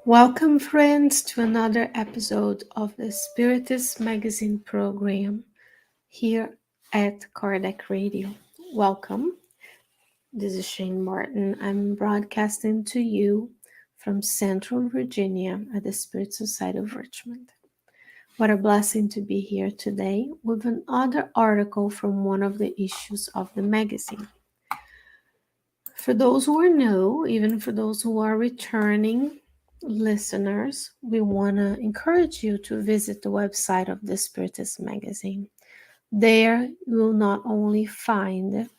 Welcome, friends, to another episode of the Spiritist Magazine program here at Kardec Radio. Welcome. This is Shane Martin. I'm broadcasting to you from Central Virginia at the Spirit Society of Richmond. What a blessing to be here today with another article from one of the issues of the magazine. For those who are new, even for those who are returning listeners, we want to encourage you to visit the website of the Spiritist Magazine. There, you will not only find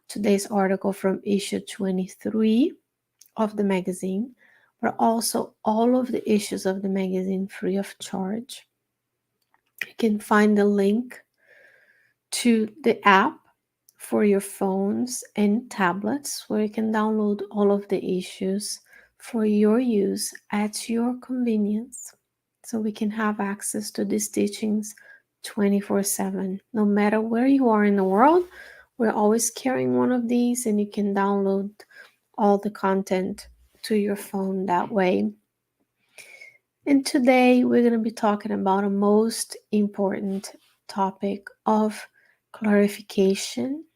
today's article from issue 23 of the magazine, but also all of the issues of the magazine free of charge. You can find the link to the app for your phones and tablets where you can download all of the issues for your use at your convenience, so we can have access to these teachings 24/7. No matter where you are in the world, we're always carrying one of these, and you can download all the content to your phone that way. And today we're going to be talking about a most important topic of clarification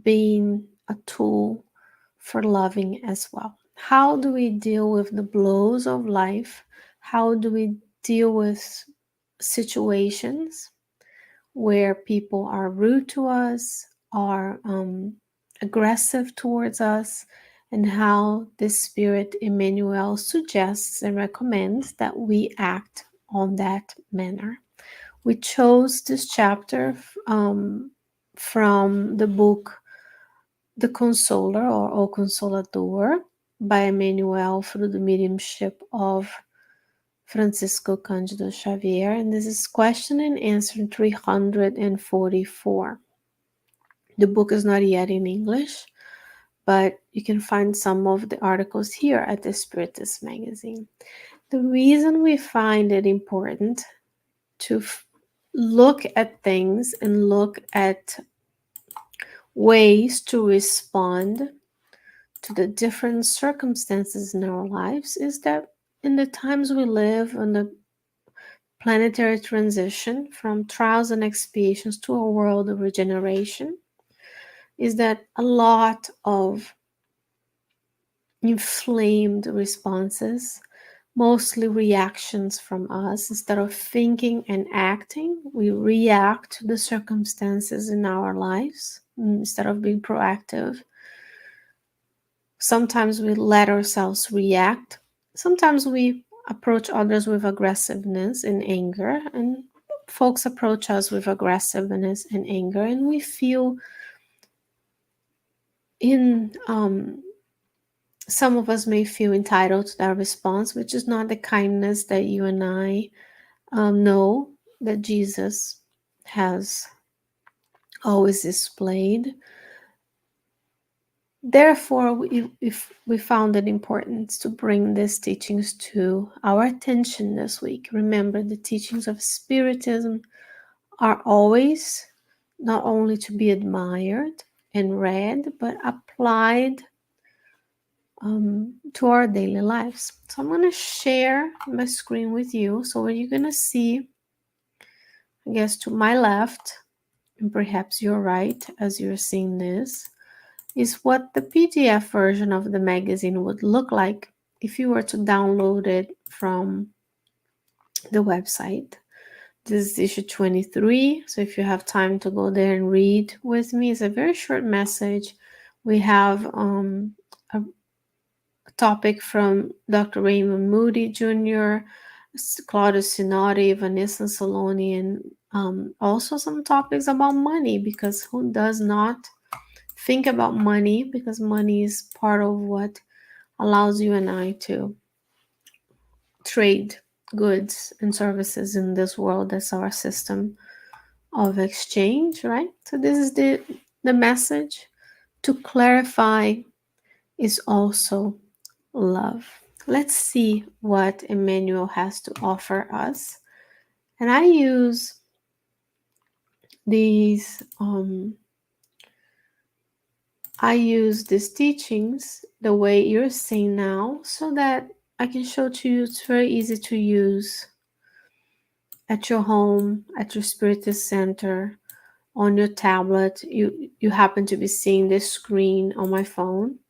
being a tool for loving as well. How do we deal with the blows of life? How do we deal with situations where people are rude to us, are aggressive towards us, and how the Spirit Emmanuel suggests and recommends that we act on that manner. We chose this chapter from the book The Consoler or O Consolador by Emmanuel through the mediumship of Francisco Cancido Xavier, and this is question and answer 344. The book is not yet in English, but you can find some of the articles here at the Spiritist Magazine. The reason we find it important to look at things and look at ways to respond to the different circumstances in our lives is that in the times we live on the planetary transition from trials and expiations to a world of regeneration, is that a lot of inflamed responses, mostly reactions from us. Instead of thinking and acting, we react to the circumstances in our lives instead of being proactive. Sometimes we let ourselves react. Sometimes we approach others with aggressiveness and anger, and folks approach us with aggressiveness and anger, and we feel some of us may feel entitled to that response, which is not the kindness that you and I know that Jesus has always displayed. Therefore, we found it important to bring these teachings to our attention this week. Remember, the teachings of Spiritism are always not only to be admired and read, but applied to our daily lives. So I'm going to share my screen with you. So what you're going to see, I guess, to my left, and perhaps your right as you're seeing this, is what the PDF version of the magazine would look like if you were to download it from the website. This is issue 23, so if you have time to go there and read with me, it's a very short message. We have a topic from Dr. Raymond Moody Jr., Claudio Sinotti, Vanessa Saloni, and also some topics about money, because who does not think about money, because money is part of what allows you and I to trade goods and services in this world. That's our system of exchange, right? So this is the message. To clarify is also love. Let's see what Emmanuel has to offer us. And I use these teachings the way you're seeing now, so that I can show to you. It's very easy to use at your home, at your Spiritist center, on your tablet. You happen to be seeing this screen on my phone.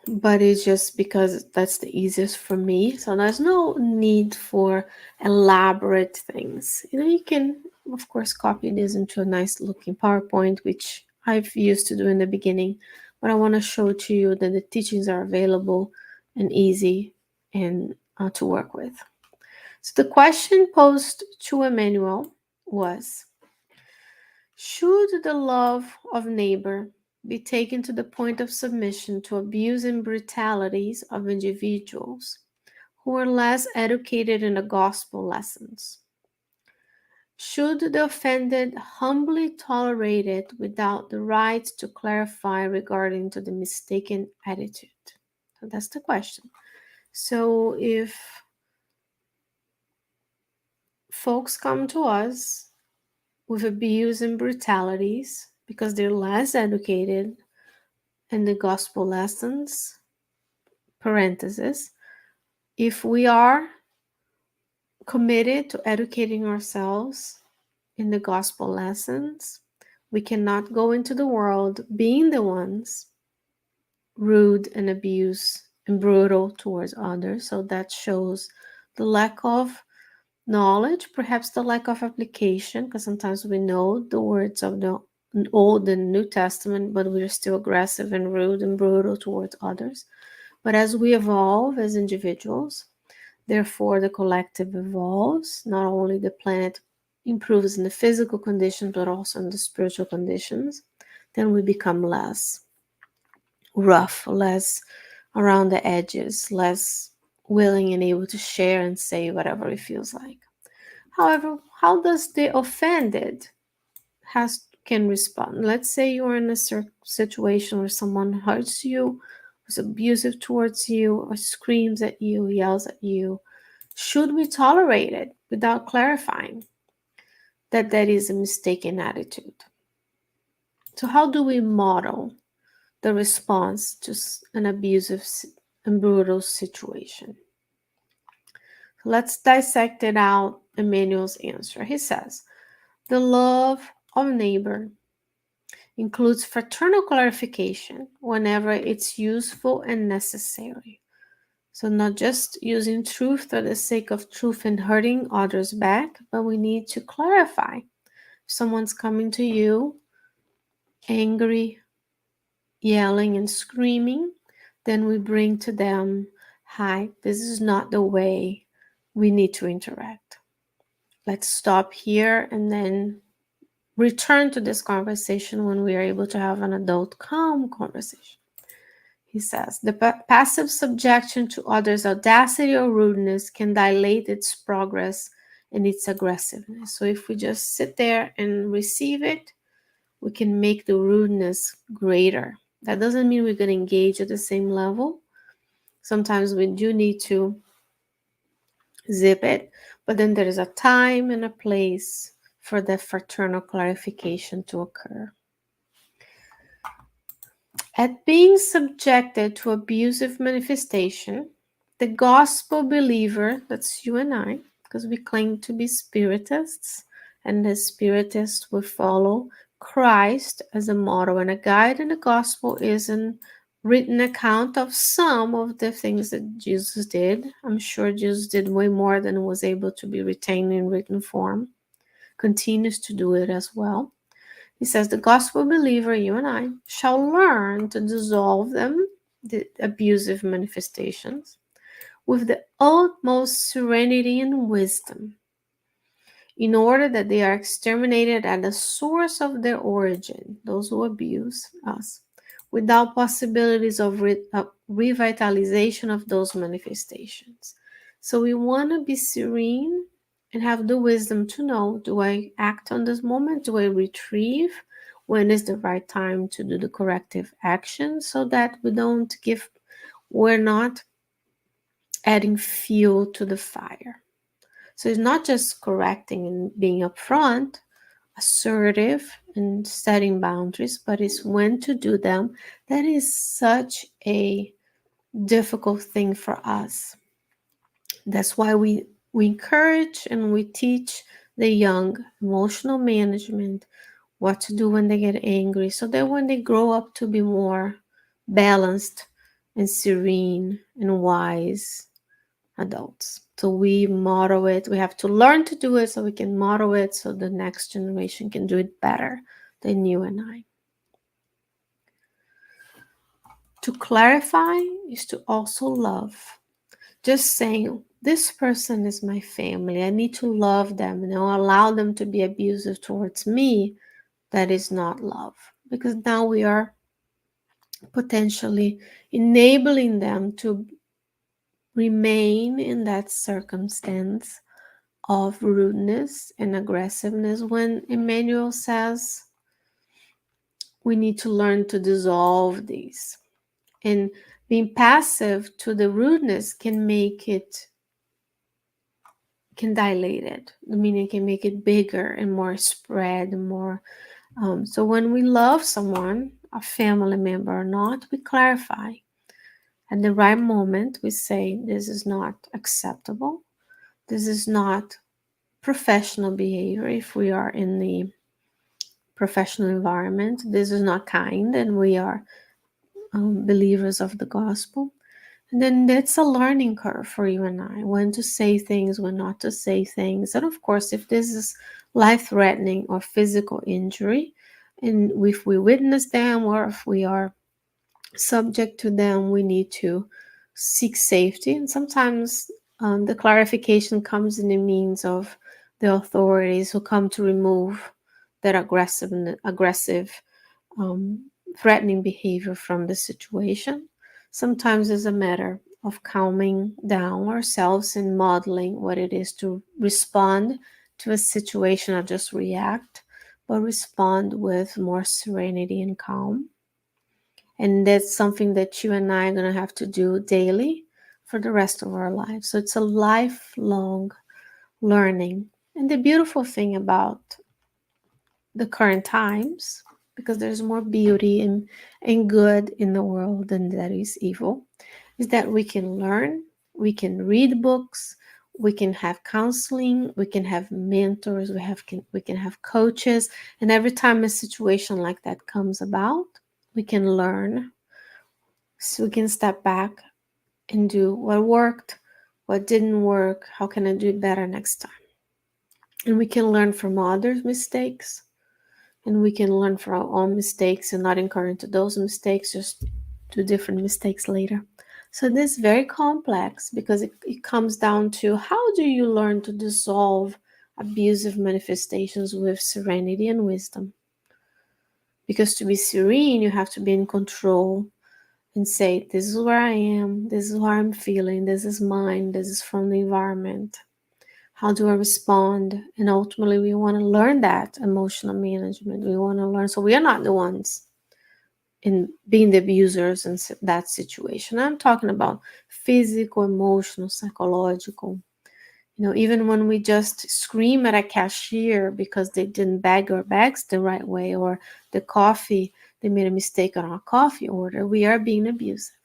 But it's just because that's the easiest for me. So there's no need for elaborate things. You can, of course, copy this into a nice looking PowerPoint, which I've used to do in the beginning. But I want to show to you that the teachings are available and easy and to work with. So the question posed to Emmanuel was, should the love of neighbor be taken to the point of submission to abuse and brutalities of individuals who are less educated in the gospel lessons? Should the offended humbly tolerate it without the right to clarify regarding to the mistaken attitude? So that's the question. So if folks come to us with abuse and brutalities because they're less educated in the gospel lessons, parenthesis, if we are committed to educating ourselves in the gospel lessons, we cannot go into the world being the ones rude and abuse and brutal towards others. So that shows the lack of knowledge, perhaps the lack of application, because sometimes we know the words of the Old and New Testament, but we're still aggressive and rude and brutal towards others. But as we evolve as individuals, therefore the collective evolves, not only the planet improves in the physical conditions, but also in the spiritual conditions, then we become less rough, less around the edges, less willing and able to share and say whatever it feels like. However, how does the offended can respond? Let's say you're in a situation where someone hurts you, is abusive towards you, or screams at you, yells at you. Should we tolerate it without clarifying that that is a mistaken attitude? So how do we model the response to an abusive and brutal situation? Let's dissect it out. Emmanuel's answer. He says, the love of neighbor includes fraternal clarification whenever it's useful and necessary. So not just using truth for the sake of truth and hurting others back, but we need to clarify. If someone's coming to you angry, yelling and screaming, then we bring to them, hi, this is not the way we need to interact. Let's stop here and then return to this conversation when we are able to have an adult, calm conversation. He says, the passive subjection to others' audacity or rudeness can dilate its progress and its aggressiveness. So if we just sit there and receive it, we can make the rudeness greater. That doesn't mean we're going to engage at the same level. Sometimes we do need to zip it, but then there is a time and a place for the fraternal clarification to occur. At being subjected to abusive manifestation, the gospel believer, that's you and I, because we claim to be spiritists, and the spiritist will follow Christ as a model and a guide, and the gospel is an written account of some of the things that Jesus did. I'm sure Jesus did way more than was able to be retained in written form, continues to do it as well. He says, the gospel believer, you and I, shall learn to dissolve them, the abusive manifestations, with the utmost serenity and wisdom, in order that they are exterminated at the source of their origin, those who abuse us, without possibilities of revitalization of those manifestations. So we want to be serene and have the wisdom to know, do I act on this moment? Do I retrieve? When is the right time to do the corrective action, so that we're not adding fuel to the fire. So it's not just correcting and being upfront, assertive and setting boundaries, but it's when to do them. That is such a difficult thing for us. That's why we encourage and we teach the young emotional management, what to do when they get angry, so that when they grow up to be more balanced and serene and wise adults. So we model it. We have to learn to do it so we can model it so the next generation can do it better than you and I. To clarify is to also love. Just saying, this person is my family. I need to love them and allow them to be abusive towards me. That is not love. Because now we are potentially enabling them to remain in that circumstance of rudeness and aggressiveness, when Emmanuel says we need to learn to dissolve these. And being passive to the rudeness can make it, can dilate it, meaning it can make it bigger and more spread, more. So when we love someone, a family member or not, we clarify. At the right moment, we say, this is not acceptable. This is not professional behavior if we are in the professional environment. This is not kind, and we are believers of the gospel. And then it's a learning curve for you and I, when to say things, when not to say things. And of course, if this is life-threatening or physical injury, and if we witness them or if we are subject to them, we need to seek safety. And sometimes the clarification comes in the means of the authorities who come to remove that aggressive, threatening behavior from the situation. Sometimes it's a matter of calming down ourselves and modeling what it is to respond to a situation, not just react, but respond with more serenity and calm. And that's something that you and I are going to have to do daily for the rest of our lives. So it's a lifelong learning. And the beautiful thing about the current times, because there's more beauty and good in the world than that is evil, is that we can learn, we can read books, we can have counseling, we can have mentors, we can have coaches, and every time a situation like that comes about, we can learn. So we can step back and do what worked, what didn't work, how can I do it better next time. And we can learn from others' mistakes, and we can learn from our own mistakes and not incur into those mistakes, just do different mistakes later. So this is very complex because it comes down to, how do you learn to dissolve abusive manifestations with serenity and wisdom? Because to be serene, you have to be in control and say, this is where I am, this is what I'm feeling, this is mine, this is from the environment. How do I respond? And ultimately, we want to learn that emotional management. We want to learn, so we are not the ones in being the abusers in that situation. I'm talking about physical, emotional, psychological. Even when we just scream at a cashier because they didn't bag our bags the right way, or the coffee, they made a mistake on our coffee order, we are being abusive.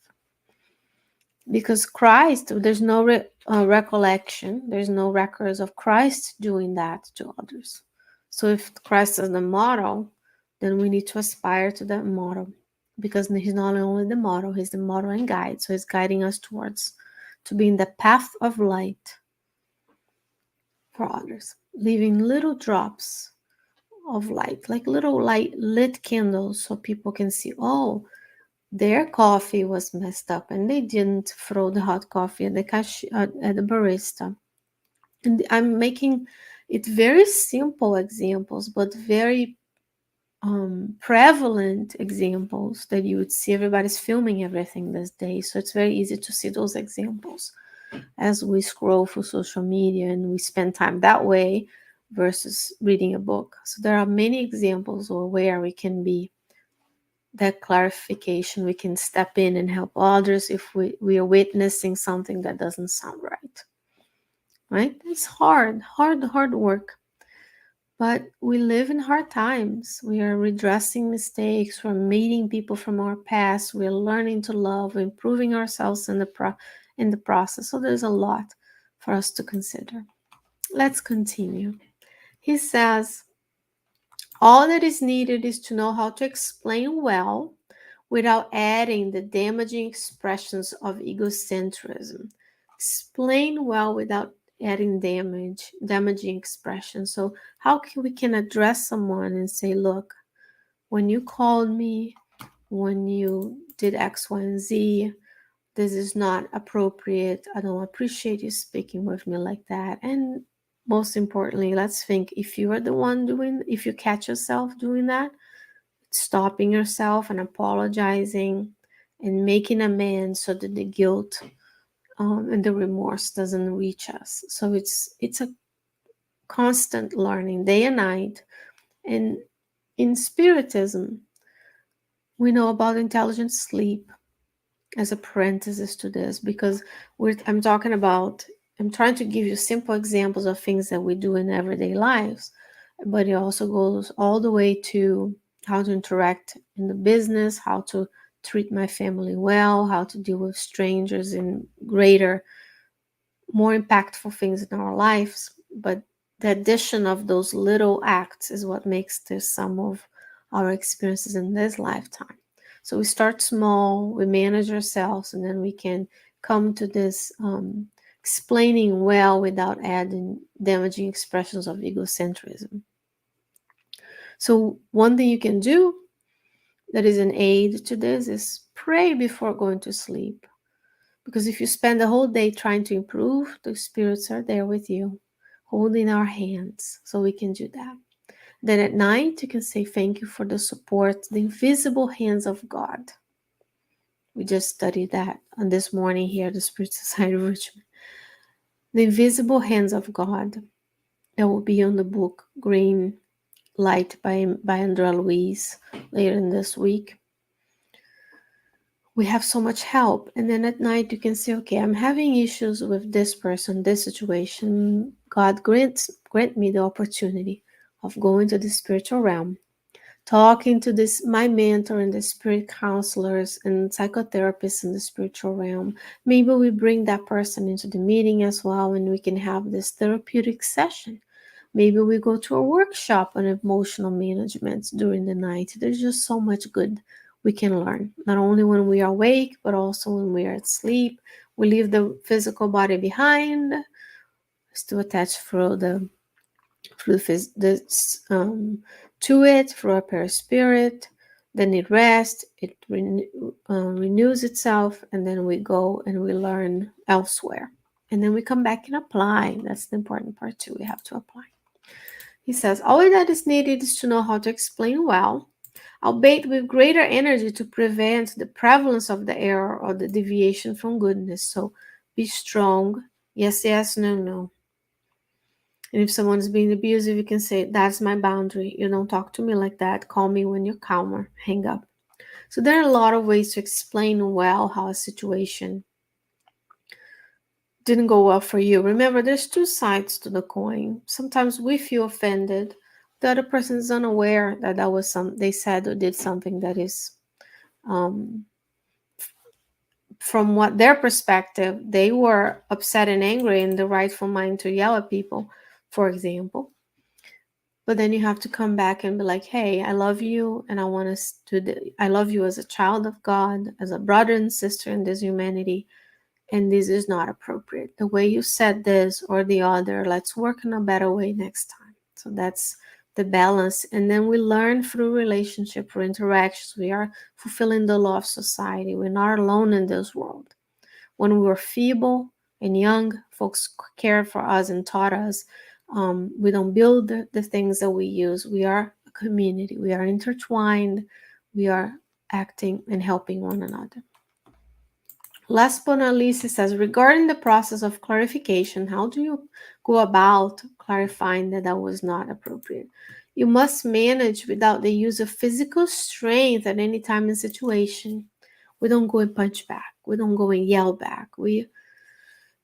Because Christ, there's no recollection, there's no records of Christ doing that to others. So if Christ is the model, then we need to aspire to that model, because he's not only the model, he's the model and guide. So he's guiding us towards to being the path of light for others, leaving little drops of light, like little light lit candles, so people can see, oh, their coffee was messed up and they didn't throw the hot coffee at the barista. And I'm making it very simple examples, but very prevalent examples that you would see. Everybody's filming everything these days, so it's very easy to see those examples as we scroll through social media and we spend time that way versus reading a book. So there are many examples of where we can be that clarification, we can step in and help others if we are witnessing something that doesn't sound right. Right? It's hard work. But we live in hard times. We are redressing mistakes. We're meeting people from our past. We're learning to love, improving ourselves in the process. So there's a lot for us to consider. Let's continue. He says, all that is needed is to know how to explain well without adding the damaging expressions of egocentrism. Explain well without adding damaging expressions. So how can we can address someone and say, look, when you called me, when you did X, Y, and Z, this is not appropriate. I don't appreciate you speaking with me like that. And most importantly, let's think, if you are the one doing, if you catch yourself doing that, stopping yourself and apologizing and making amends so that the guilt and the remorse doesn't reach us. So it's a constant learning, day and night. And in Spiritism, we know about intelligent sleep as a parenthesis to this, because I'm trying to give you simple examples of things that we do in everyday lives, but it also goes all the way to how to interact in the business, how to treat my family well, how to deal with strangers in greater, more impactful things in our lives. But the addition of those little acts is what makes the sum of our experiences in this lifetime. So we start small, we manage ourselves, and then we can come to this explaining well without adding damaging expressions of egocentrism. So one thing you can do that is an aid to this is pray before going to sleep. Because if you spend the whole day trying to improve, the spirits are there with you, holding our hands, so we can do that. Then at night, you can say thank you for the support, the invisible hands of God. We just studied that on this morning here at the Spirit Society of Richmond. The invisible hands of God. That will be on the book Green Light by Andrea Louise later in this week. We have so much help. And then at night you can say, okay, I'm having issues with this person, this situation. God grant me the opportunity of going to the spiritual realm, talking to this my mentor and the spirit counselors and psychotherapists in the spiritual realm. Maybe we bring that person into the meeting as well, and we can have this therapeutic session. Maybe we go to a workshop on emotional management during the night. There's just so much good we can learn, not only when we are awake, but also when we are asleep. We leave the physical body behind, still attached to it through our perispirit. Then it rests, it renews itself, and then we go and we learn elsewhere. And then we come back and apply. That's the important part too. We have to apply. He says, all that is needed is to know how to explain well, albeit with greater energy to prevent the prevalence of the error or the deviation from goodness. So be strong. Yes, yes, no, no. And if someone is being abusive, you can say, that's my boundary. You don't talk to me like that. Call me when you're calmer. Hang up. So there are a lot of ways to explain well how a situation didn't go well for you. Remember, there's two sides to the coin. Sometimes we feel offended. The other person is unaware that was they said or did something that is, from what their perspective, they were upset and angry in the rightful mind to yell at people, for example. But then you have to come back and be like, hey, I love you, and I want us to. I love you as a child of God, as a brother and sister in this humanity. And this is not appropriate. The way you said this or the other, let's work in a better way next time. So that's the balance. And then we learn through relationship, through interactions. We are fulfilling the law of society. We're not alone in this world. When we were feeble and young, folks cared for us and taught us. We don't build the things that we use. We are a community. We are intertwined. We are acting and helping one another. Last but not least, it says, regarding the process of clarification, how do you go about clarifying that was not appropriate? You must manage without the use of physical strength at any time and situation. We don't go and punch back. We don't go and yell back. We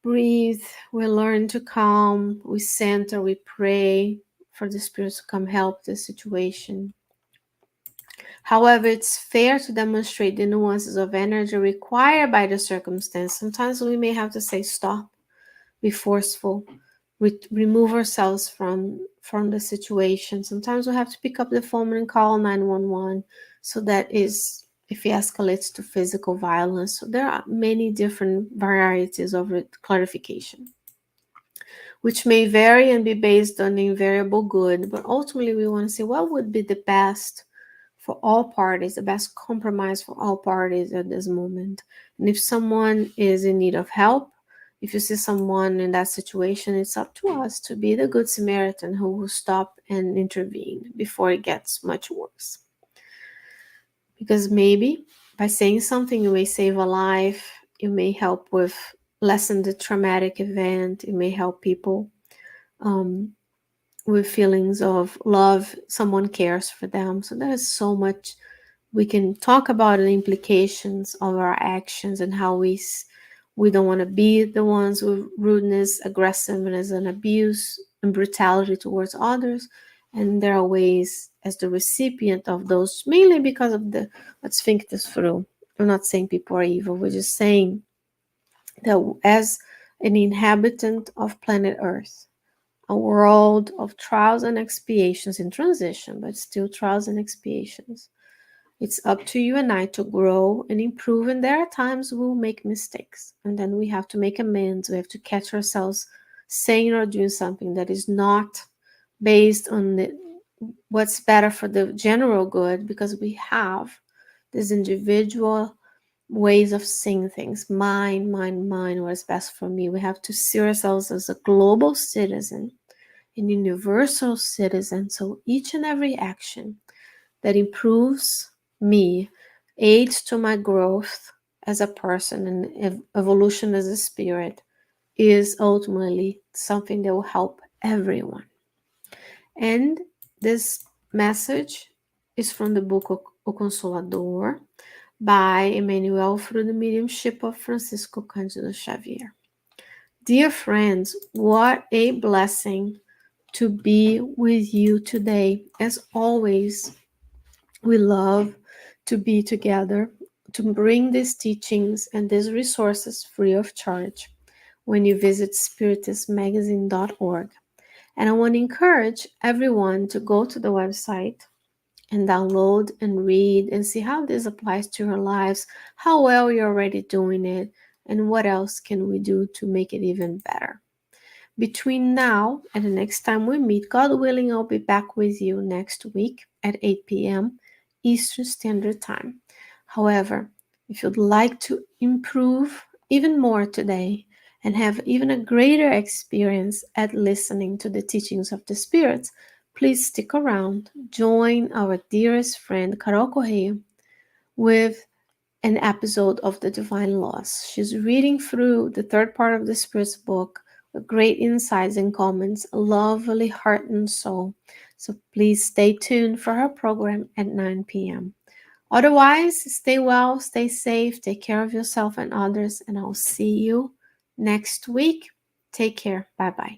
breathe. We learn to calm. We center. We pray for the spirits to come help the situation. However, it's fair to demonstrate the nuances of energy required by the circumstance. Sometimes we may have to say stop, be forceful, remove ourselves from the situation. Sometimes we have to pick up the phone and call 911. So that is if it escalates to physical violence. So there are many different varieties of clarification, which may vary and be based on invariable good. But ultimately, we want to see what would be the best for all parties, the best compromise for all parties at this moment. And if someone is in need of help, if you see someone in that situation, it's up to us to be the good Samaritan who will stop and intervene before it gets much worse. Because maybe by saying something, you may save a life, you may help with lessen the traumatic event, it may help people with feelings of love, someone cares for them. So there is so much we can talk about the implications of our actions and how we don't want to be the ones with rudeness, aggressiveness, and abuse and brutality towards others. And there are ways as the recipient of those, mainly because of the, let's think this through. I'm not saying people are evil. We're just saying that as an inhabitant of planet Earth, a world of trials and expiations in transition, but still trials and expiations, it's up to you and I to grow and improve, and there are times we'll make mistakes, and then we have to make amends. We have to catch ourselves saying or doing something that is not based on what's better for the general good, because we have these individual ways of seeing things. Mine, what's best for me. We have to see ourselves as a global citizen, an universal citizen. So each and every action that improves me, aids to my growth as a person and evolution as a spirit, is ultimately something that will help everyone. And this message is from the book O Consolador by Emmanuel through the mediumship of Francisco Cancido Xavier. Dear friends, what a blessing to be with you today. As always, we love to be together to bring these teachings and these resources free of charge when you visit spiritistmagazine.org. And I want to encourage everyone to go to the website and download and read and see how this applies to your lives, how well you're already doing it, and what else can we do to make it even better. Between now and the next time we meet, God willing, I'll be back with you next week at 8 p.m. Eastern Standard Time. However, if you'd like to improve even more today and have even a greater experience at listening to the teachings of the spirits, please stick around. Join our dearest friend Carol Correa with an episode of the Divine Laws. She's reading through the third part of the Spirit's book with great insights and comments, a lovely heart and soul. So please stay tuned for her program at 9 p.m. Otherwise, stay well, stay safe, take care of yourself and others, and I'll see you next week. Take care. Bye-bye.